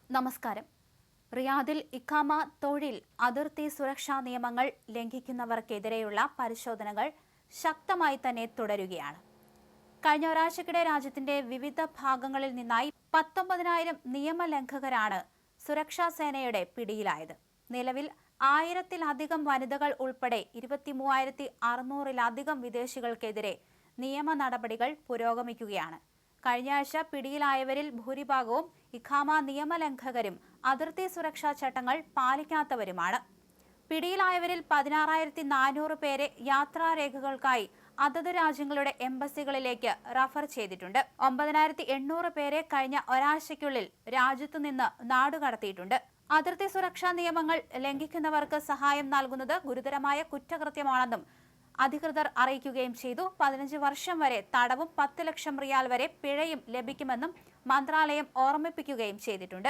നമസ്കാരം. റിയാദിൽ ഇഖാമ തൊഴിൽ അതിർത്തി സുരക്ഷാ നിയമങ്ങൾ ലംഘിക്കുന്നവർക്കെതിരെയുള്ള പരിശോധനകൾ ശക്തമായി തന്നെ തുടരുകയാണ്. കഴിഞ്ഞ ഒരാഴ്ചക്കിടെ രാജ്യത്തിന്റെ വിവിധ ഭാഗങ്ങളിൽ നിന്നായി 19,000 നിയമലംഘകരാണ് സുരക്ഷാ സേനയുടെ പിടിയിലായത്. നിലവിൽ 1000-ലധികം വനിതകൾ ഉൾപ്പെടെ 23,600-ലധികം വിദേശികൾക്കെതിരെ നിയമ നടപടികൾ പുരോഗമിക്കുകയാണ്. കഴിഞ്ഞ ആഴ്ച പിടിയിലായവരിൽ ഭൂരിഭാഗവും ഇഖാമ നിയമലംഘകരും അതിർത്തി സുരക്ഷാ ചട്ടങ്ങൾ പാലിക്കാത്തവരുമാണ്. പിടിയിലായവരിൽ 16,400 പേരെ യാത്രാരേഖകൾക്കായി അതത് രാജ്യങ്ങളുടെ എംബസികളിലേക്ക് റഫർ ചെയ്തിട്ടുണ്ട്. 9,800 പേരെ കഴിഞ്ഞ ഒരാഴ്ചയ്ക്കുള്ളിൽ രാജ്യത്തുനിന്ന് നാടുകടത്തിയിട്ടുണ്ട്. അതിർത്തി സുരക്ഷാ നിയമങ്ങൾ ലംഘിക്കുന്നവർക്ക് സഹായം നൽകുന്നത് ഗുരുതരമായ കുറ്റകൃത്യമാണെന്നും അധികൃതർ അറിയിക്കുകയും ചെയ്തു. 15 വർഷം വരെ തടവും 10 ലക്ഷം റിയാൽ വരെ പിഴയും ലഭിക്കുമെന്നും മന്ത്രാലയം ഓർമ്മിപ്പിക്കുകയും ചെയ്തിട്ടുണ്ട്.